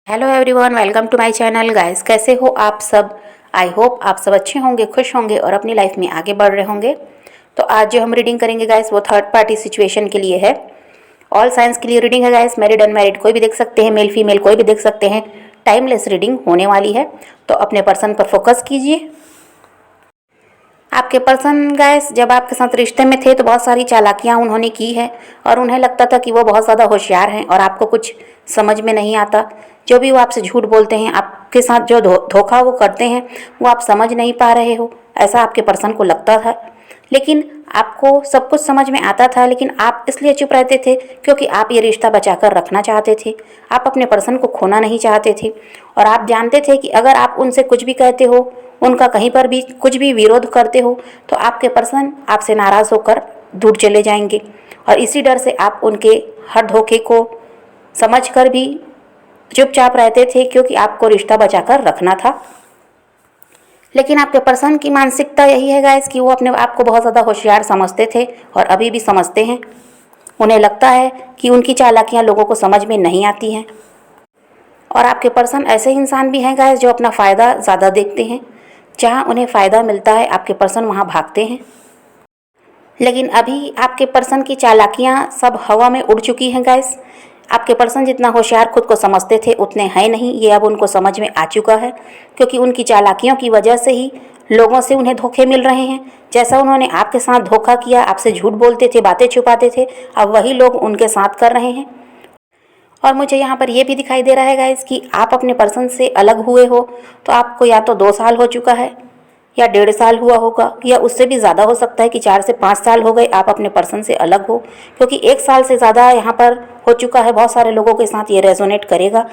Hello everyone, welcome to my channel guys. कैसे हो आप सब? आई होप आप सब अच्छे होंगे, खुश होंगे और अपनी लाइफ में आगे बढ़ रहे होंगे। तो आज जो हम रीडिंग करेंगे गाइस वो थर्ड पार्टी सिचुएशन के लिए है। ऑल साइंस के लिए रीडिंग है गाइस। मैरिड अनमैरिड कोई भी देख सकते हैं, मेल फीमेल कोई भी देख सकते हैं। टाइमलेस रीडिंग होने वाली है, तो अपने पर्सन पर फोकस कीजिए। आपके पर्सन गाइस जब आपके साथ रिश्ते में थे तो बहुत सारी चालाकियां उन्होंने की है और उन्हें लगता था कि वो बहुत ज़्यादा होशियार हैं और आपको कुछ समझ में नहीं आता। जो भी वो आपसे झूठ बोलते हैं, आपके साथ जो धोखा वो करते हैं, वो आप समझ नहीं पा रहे हो, ऐसा आपके पर्सन को लगता था। लेकिन आपको सब कुछ समझ में आता था, लेकिन आप इसलिए चुप रहते थे क्योंकि आप ये रिश्ता बचाकर रखना चाहते थे। आप अपने पर्सन को खोना नहीं चाहते थे और आप जानते थे कि अगर आप उनसे कुछ भी कहते हो, उनका कहीं पर भी कुछ भी विरोध करते हो, तो आपके पर्सन आपसे नाराज़ होकर दूर चले जाएंगे। और इसी डर से आप उनके हर धोखे को समझकर भी चुपचाप रहते थे क्योंकि आपको रिश्ता बचाकर रखना था। लेकिन आपके पर्सन की मानसिकता यही है गाइस कि वो अपने आप को बहुत ज़्यादा होशियार समझते थे और अभी भी समझते हैं। उन्हें लगता है कि उनकी चालाकियाँ लोगों को समझ में नहीं आती हैं। और आपके पर्सन ऐसे इंसान भी हैं गाइस जो अपना फ़ायदा ज़्यादा देखते हैं। जहाँ उन्हें फ़ायदा मिलता है आपके पर्सन वहाँ भागते हैं। लेकिन अभी आपके पर्सन की चालाकियाँ सब हवा में उड़ चुकी हैं गाइस। आपके पर्सन जितना होशियार खुद को समझते थे उतने हैं नहीं, ये अब उनको समझ में आ चुका है क्योंकि उनकी चालाकियों की वजह से ही लोगों से उन्हें धोखे मिल रहे हैं। जैसा उन्होंने आपके साथ धोखा किया, आपसे झूठ बोलते थे, बातें छुपाते थे, अब वही लोग उनके साथ कर रहे हैं। और मुझे यहाँ पर यह भी दिखाई दे रहा है गाइस कि आप अपने पर्सन से अलग हुए हो तो आपको या तो 2 साल हो चुका है या 1.5 साल हुआ होगा या उससे भी ज़्यादा हो सकता है कि 4 से 5 साल हो गए आप अपने पर्सन से अलग हो, क्योंकि 1 साल से ज़्यादा यहाँ पर हो चुका है। बहुत सारे लोगों के साथ ये रेजोनेट करेगा।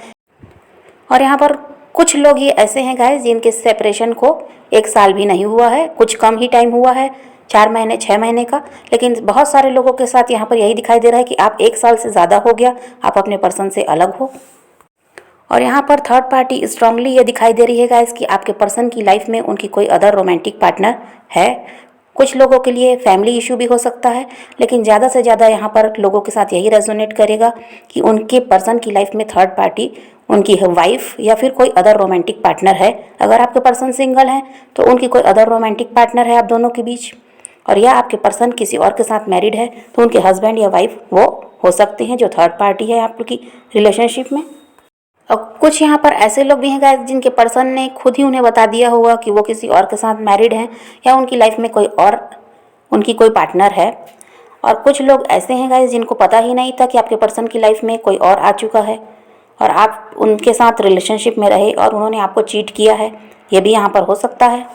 और यहाँ पर कुछ लोग ये ऐसे हैं गाइस जिनके सेपरेशन को 1 साल भी नहीं हुआ है, कुछ कम ही टाइम हुआ है, 4 महीने 6 महीने का। लेकिन बहुत सारे लोगों के साथ यहाँ पर यही दिखाई दे रहा है कि आप 1 साल से ज़्यादा हो गया आप अपने पर्सन से अलग हो। और यहाँ पर थर्ड पार्टी स्ट्रांगली ये दिखाई दे रही है गाइस कि आपके पर्सन की लाइफ में उनकी कोई अदर रोमांटिक पार्टनर है। कुछ लोगों के लिए फैमिली इशू भी हो सकता है, लेकिन ज़्यादा से ज़्यादा यहाँ पर लोगों के साथ यही रेजोनेट करेगा कि उनके पर्सन की लाइफ में थर्ड पार्टी उनकी वाइफ या फिर कोई अदर रोमांटिक पार्टनर है। अगर आपके पर्सन सिंगल हैं तो उनकी कोई अदर रोमांटिक पार्टनर है आप दोनों के बीच। और या आपके पर्सन किसी और के साथ मैरिड है तो उनके हस्बैंड या वाइफ वो हो सकते हैं जो थर्ड पार्टी है आपकी रिलेशनशिप में। और कुछ यहाँ पर ऐसे लोग भी हैं गाइस जिनके पर्सन ने खुद ही उन्हें बता दिया होगा कि वो किसी और के साथ मैरिड हैं या उनकी लाइफ में कोई और उनकी कोई पार्टनर है। और कुछ लोग ऐसे हैं गाइस जिनको पता ही नहीं था कि आपके पर्सन की लाइफ में कोई और आ चुका है और आप उनके साथ रिलेशनशिप में रहे और उन्होंने आपको चीट किया है, ये भी यहाँ पर हो सकता है।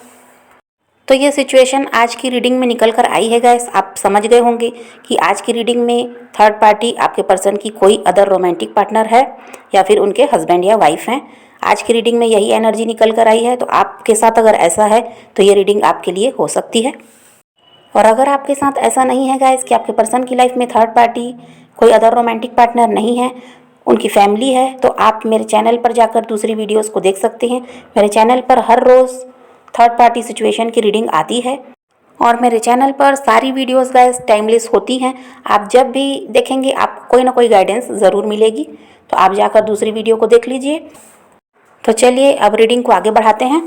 तो ये सिचुएशन आज की रीडिंग में निकल कर आई है गाइस। आप समझ गए होंगे कि आज की रीडिंग में थर्ड पार्टी आपके पर्सन की कोई अदर रोमांटिक पार्टनर है या फिर उनके हस्बैंड या वाइफ हैं। आज की रीडिंग में यही एनर्जी निकल कर आई है। तो आपके साथ अगर ऐसा है तो ये रीडिंग आपके लिए हो सकती है। और अगर आपके साथ ऐसा नहीं है गाइस कि आपके पर्सन की लाइफ में थर्ड पार्टी कोई अदर रोमांटिक पार्टनर नहीं है, उनकी फैमिली है, तो आप मेरे चैनल पर जाकर दूसरी वीडियोस को देख सकते हैं। मेरे चैनल पर हर रोज़ थर्ड पार्टी सिचुएशन की रीडिंग आती है और मेरे चैनल पर सारी वीडियोस गाइस टाइमलेस होती हैं। आप जब भी देखेंगे आपको कोई ना कोई गाइडेंस ज़रूर मिलेगी, तो आप जाकर दूसरी वीडियो को देख लीजिए। तो चलिए अब रीडिंग को आगे बढ़ाते हैं।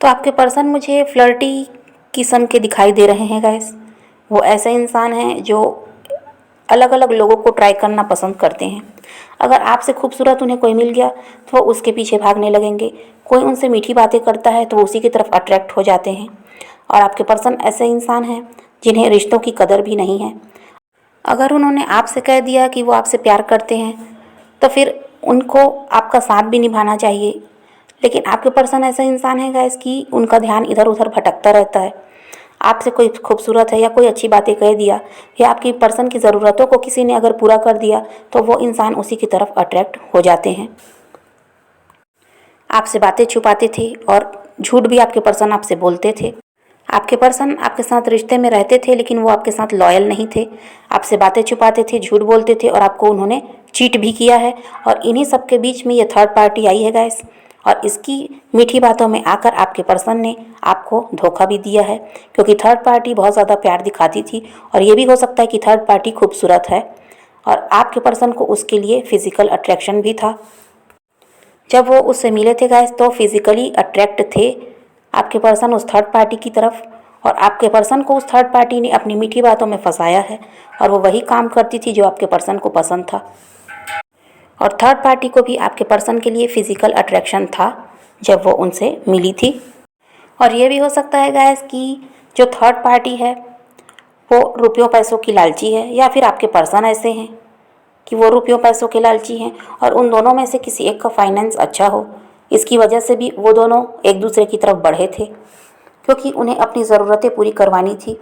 तो आपके पर्सन मुझे फ्लर्टी किस्म के दिखाई दे रहे हैं गाइस। वो ऐसे इंसान हैं जो अलग अलग लोगों को ट्राई करना पसंद करते हैं। अगर आपसे खूबसूरत उन्हें कोई मिल गया तो वो उसके पीछे भागने लगेंगे। कोई उनसे मीठी बातें करता है तो उसी की तरफ अट्रैक्ट हो जाते हैं। और आपके पर्सन ऐसे इंसान हैं जिन्हें रिश्तों की कदर भी नहीं है। अगर उन्होंने आपसे कह दिया कि वो आपसे प्यार करते हैं तो फिर उनको आपका साथ भी निभाना चाहिए। लेकिन आपके पर्सन ऐसा इंसान है गाइस कि उनका ध्यान इधर उधर भटकता रहता है। आपसे कोई खूबसूरत है या कोई अच्छी बातें कह दिया या आपकी पर्सन की ज़रूरतों को किसी ने अगर पूरा कर दिया तो वो इंसान उसी की तरफ अट्रैक्ट हो जाते हैं। आपसे बातें छुपाते थे और झूठ भी आपके पर्सन आपसे बोलते थे। आपके पर्सन आपके साथ रिश्ते में रहते थे लेकिन वो आपके साथ लॉयल नहीं थे। आपसे बातें छुपाते थे, झूठ बोलते थे और आपको उन्होंने चीट भी किया है। और इन्हीं सब के बीच में ये थर्ड पार्टी आई है गाइस। और इसकी मीठी बातों में आकर आपके पर्सन ने आपको धोखा भी दिया है, क्योंकि थर्ड पार्टी बहुत ज़्यादा प्यार दिखाती थी और ये भी हो सकता है कि थर्ड पार्टी खूबसूरत है और आपके पर्सन को उसके लिए फिजिकल अट्रैक्शन भी था। जब वो उससे मिले थे गाइस तो फिजिकली अट्रैक्ट थे आपके पर्सन उस थर्ड पार्टी की तरफ, और आपके पर्सन को उस थर्ड पार्टी ने अपनी मीठी बातों में फंसाया है, और वो वही काम करती थी जो आपके पर्सन को पसंद था। और थर्ड पार्टी को भी आपके पर्सन के लिए फिजिकल अट्रैक्शन था जब वो उनसे मिली थी। और ये भी हो सकता है गाइस कि जो थर्ड पार्टी है वो रुपयों पैसों की लालची है, या फिर आपके पर्सन ऐसे हैं कि वो रुपयों पैसों के लालची हैं और उन दोनों में से किसी एक का फाइनेंस अच्छा हो। इसकी वजह से भी वो दोनों एक दूसरे की तरफ बढ़े थे, क्योंकि उन्हें अपनी ज़रूरतें पूरी करवानी थी,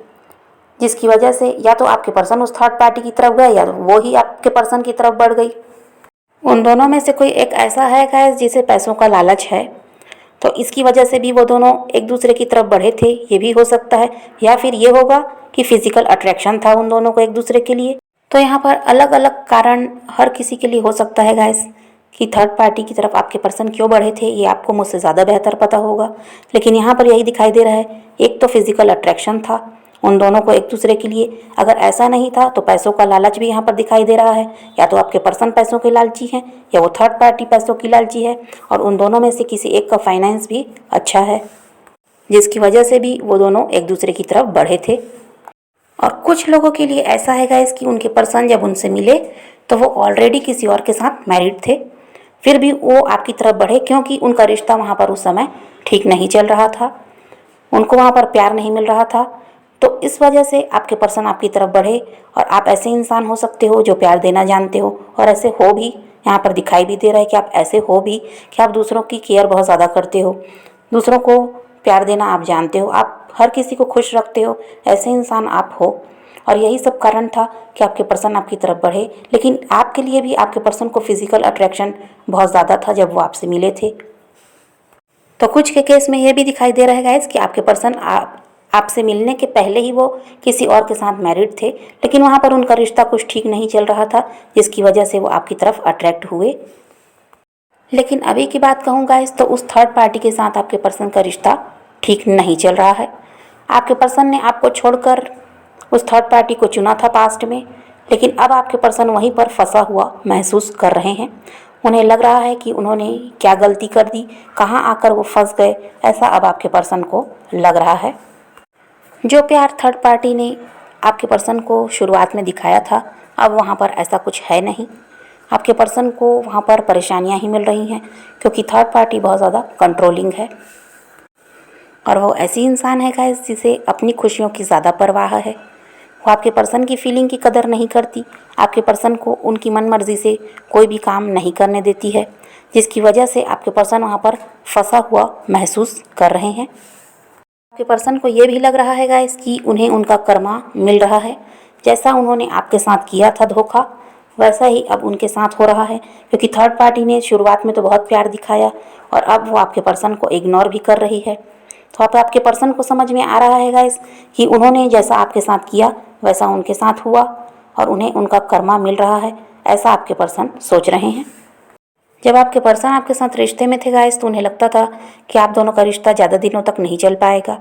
जिसकी वजह से या तो आपके पर्सन उस थर्ड पार्टी की तरफ गए या तो वो ही आपके पर्सन की तरफ बढ़ गई। उन दोनों में से कोई एक ऐसा है गाइस जिसे पैसों का लालच है, तो इसकी वजह से भी वो दोनों एक दूसरे की तरफ बढ़े थे, ये भी हो सकता है। या फिर ये होगा कि फिजिकल अट्रैक्शन था उन दोनों को एक दूसरे के लिए। तो यहाँ पर अलग अलग कारण हर किसी के लिए हो सकता है गाइस कि थर्ड पार्टी की तरफ आपके पर्सन क्यों बढ़े थे, ये आपको मुझसे ज़्यादा बेहतर पता होगा। लेकिन यहाँ पर यही दिखाई दे रहा है, एक तो फिजिकल अट्रैक्शन था उन दोनों को एक दूसरे के लिए। अगर ऐसा नहीं था तो पैसों का लालच भी यहाँ पर दिखाई दे रहा है, या तो आपके पर्सन पैसों के लालची हैं या वो थर्ड पार्टी पैसों की लालची है, और उन दोनों में से किसी एक का फाइनेंस भी अच्छा है, जिसकी वजह से भी वो दोनों एक दूसरे की तरफ बढ़े थे। और कुछ लोगों के लिए ऐसा है गाइस कि उनके पर्सन जब उनसे मिले तो वो ऑलरेडी किसी और के साथ मैरिड थे, फिर भी वो आपकी तरफ बढ़े क्योंकि उनका रिश्ता वहाँ पर उस समय ठीक नहीं चल रहा था, उनको वहाँ पर प्यार नहीं मिल रहा था। तो इस वजह से आपके पर्सन आपकी तरफ बढ़े। और आप ऐसे इंसान हो सकते हो जो प्यार देना जानते हो, और ऐसे हो भी, यहाँ पर दिखाई भी दे रहा है कि आप ऐसे हो भी कि आप दूसरों की केयर बहुत ज़्यादा करते हो, दूसरों को प्यार देना आप जानते हो, आप हर किसी को खुश रखते हो, ऐसे इंसान आप हो। और यही सब कारण था कि आपके पर्सन आपकी तरफ बढ़े। लेकिन आपके लिए भी आपके पर्सन को फिजिकल अट्रैक्शन बहुत ज़्यादा था जब वो आपसे मिले थे। तो कुछ के केस में ये भी दिखाई दे रहा है गाइस कि आपके पर्सन आपसे मिलने के पहले ही वो किसी और के साथ मैरिड थे, लेकिन वहाँ पर उनका रिश्ता कुछ ठीक नहीं चल रहा था, जिसकी वजह से वो आपकी तरफ अट्रैक्ट हुए। लेकिन अभी की बात कहूँ गाइस तो उस थर्ड पार्टी के साथ आपके पर्सन का रिश्ता ठीक नहीं चल रहा है। आपके पर्सन ने आपको छोड़कर उस थर्ड पार्टी को चुना था पास्ट में, लेकिन अब आपके पर्सन वहीं पर फंसा हुआ महसूस कर रहे हैं। उन्हें लग रहा है कि उन्होंने क्या गलती कर दी, कहाँ आकर वो फंस गए, ऐसा अब आपके पर्सन को लग रहा है। जो प्यार थर्ड पार्टी ने आपके पर्सन को शुरुआत में दिखाया था, अब वहाँ पर ऐसा कुछ है नहीं। आपके पर्सन को वहाँ पर परेशानियाँ ही मिल रही हैं, क्योंकि थर्ड पार्टी बहुत ज़्यादा कंट्रोलिंग है, और वो ऐसी इंसान है गाइस जिसे अपनी खुशियों की ज़्यादा परवाह है। वो आपके पर्सन की फीलिंग की कदर नहीं करती, आपके पर्सन को उनकी मन मर्जी से कोई भी काम नहीं करने देती है, जिसकी वजह से आपके पर्सन वहाँ पर फंसा हुआ महसूस कर रहे हैं। आपके पर्सन को ये भी लग रहा है गाइस कि उन्हें उनका कर्मा मिल रहा है। जैसा उन्होंने आपके साथ किया था धोखा, वैसा ही अब उनके साथ हो रहा है, क्योंकि थर्ड पार्टी ने शुरुआत में तो बहुत प्यार दिखाया और अब वो आपके पर्सन को इग्नोर भी कर रही है। तो अब आपके पर्सन को समझ में आ रहा है गाइस कि उन्होंने जैसा आपके साथ किया वैसा उनके साथ हुआ और उन्हें उनका कर्मा मिल रहा है, ऐसा आपके पर्सन सोच रहे हैं। जब आपके पर्सन आपके साथ रिश्ते में थे गाइस तो उन्हें लगता था कि आप दोनों का रिश्ता ज़्यादा दिनों तक नहीं चल पाएगा।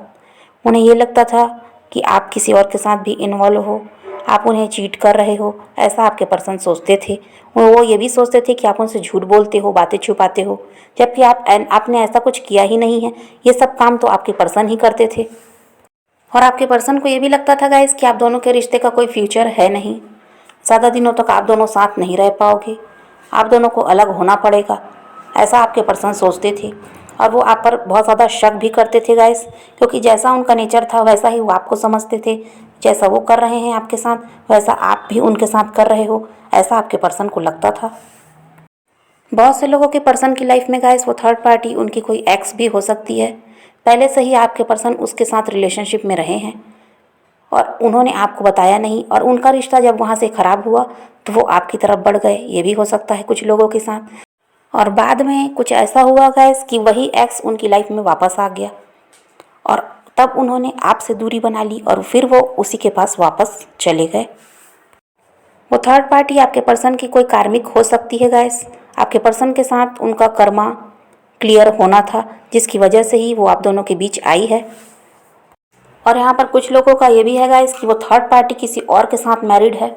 उन्हें ये लगता था कि आप किसी और के साथ भी इन्वॉल्व हो, आप उन्हें चीट कर रहे हो, ऐसा आपके पर्सन सोचते थे। वो ये भी सोचते थे कि आप उनसे झूठ बोलते हो, बातें छुपाते हो, जबकि आपने ऐसा कुछ किया ही नहीं है। ये सब काम तो आपके पर्सन ही करते थे। और आपके पर्सन को ये भी लगता था गाइस कि आप दोनों के रिश्ते का कोई फ्यूचर है नहीं, ज़्यादा दिनों तक आप दोनों साथ नहीं रह पाओगे, आप दोनों को अलग होना पड़ेगा, ऐसा आपके पर्सन सोचते थे। और वो आप पर बहुत ज़्यादा शक भी करते थे गाइस, क्योंकि जैसा उनका नेचर था वैसा ही वो आपको समझते थे। जैसा वो कर रहे हैं आपके साथ वैसा आप भी उनके साथ कर रहे हो, ऐसा आपके पर्सन को लगता था। बहुत से लोगों के पर्सन की लाइफ में गाइस वो थर्ड पार्टी उनकी कोई एक्स भी हो सकती है। पहले से ही आपके पर्सन उसके साथ रिलेशनशिप में रहे हैं और उन्होंने आपको बताया नहीं, और उनका रिश्ता जब वहाँ से ख़राब हुआ तो वो आपकी तरफ बढ़ गए, ये भी हो सकता है कुछ लोगों के साथ। और बाद में कुछ ऐसा हुआ गाइस कि वही एक्स उनकी लाइफ में वापस आ गया और तब उन्होंने आपसे दूरी बना ली और फिर वो उसी के पास वापस चले गए। वो थर्ड पार्टी आपके पर्सन की कोई कार्मिक हो सकती है गाइस। आपके पर्सन के साथ उनका कर्मा क्लियर होना था, जिसकी वजह से ही वो आप दोनों के बीच आई है। और यहाँ पर कुछ लोगों का ये भी है गाइस कि वो थर्ड पार्टी किसी और के साथ मैरिड है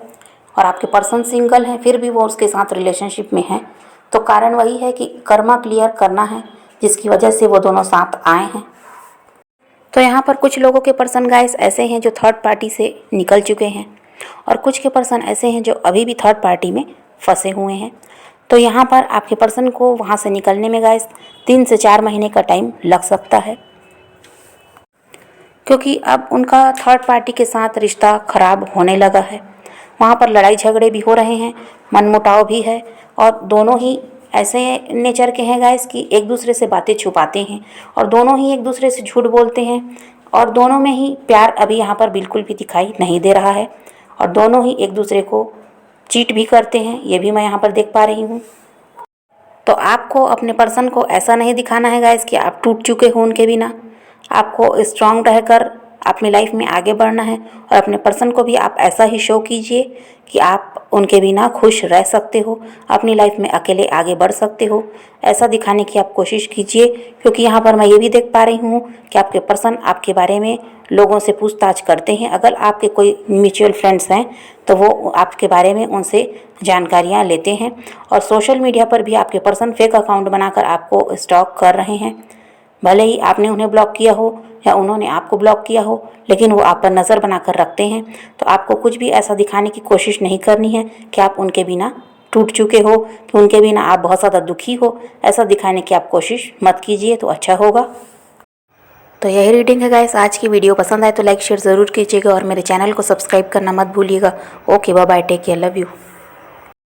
और आपके पर्सन सिंगल हैं फिर भी वो उसके साथ रिलेशनशिप में हैं, तो कारण वही है कि कर्मा क्लियर करना है, जिसकी वजह से वो दोनों साथ आए हैं। तो यहाँ पर कुछ लोगों के पर्सन गाइस ऐसे हैं जो थर्ड पार्टी से निकल चुके हैं, और कुछ के पर्सन ऐसे हैं जो अभी भी थर्ड पार्टी में फंसे हुए हैं। तो यहाँ पर आपके पर्सन को वहाँ से निकलने में गाइस 3 से 4 महीने का टाइम लग सकता है, क्योंकि अब उनका थर्ड पार्टी के साथ रिश्ता खराब होने लगा है। वहाँ पर लड़ाई झगड़े भी हो रहे हैं, मनमुटाव भी है, और दोनों ही ऐसे नेचर के हैं गाइस कि एक दूसरे से बातें छुपाते हैं और दोनों ही एक दूसरे से झूठ बोलते हैं, और दोनों में ही प्यार अभी यहाँ पर बिल्कुल भी दिखाई नहीं दे रहा है, और दोनों ही एक दूसरे को चीट भी करते हैं, ये भी मैं यहाँ पर देख पा रही हूँ। तो आपको अपने पर्सन को ऐसा नहीं दिखाना है गाइस कि आप टूट चुके हो उनके बिना। आपको स्ट्रांग रहकर अपनी लाइफ में आगे बढ़ना है, और अपने पर्सन को भी आप ऐसा ही शो कीजिए कि आप उनके बिना खुश रह सकते हो, अपनी लाइफ में अकेले आगे बढ़ सकते हो। ऐसा दिखाने की आप कोशिश कीजिए, क्योंकि यहाँ पर मैं ये भी देख पा रही हूँ कि आपके पर्सन आपके बारे में लोगों से पूछताछ करते हैं। अगर आपके कोई म्यूचुअल फ्रेंड्स हैं तो वो आपके बारे में उनसे जानकारियाँ लेते हैं, और सोशल मीडिया पर भी आपके पर्सन फेक अकाउंट बनाकर आपको स्टॉक कर रहे हैं। भले ही आपने उन्हें ब्लॉक किया हो या उन्होंने आपको ब्लॉक किया हो, लेकिन वो आप पर नज़र बनाकर रखते हैं। तो आपको कुछ भी ऐसा दिखाने की कोशिश नहीं करनी है कि आप उनके बिना टूट चुके हो, कि उनके बिना आप बहुत ज़्यादा दुखी हो। ऐसा दिखाने की आप कोशिश मत कीजिए, तो अच्छा होगा। तो यही रीडिंग है गाइस। आज की वीडियो पसंद आए तो लाइक शेयर ज़रूर कीजिएगा, और मेरे चैनल को सब्सक्राइब करना मत भूलिएगा। Okay, bye bye, take care, love you.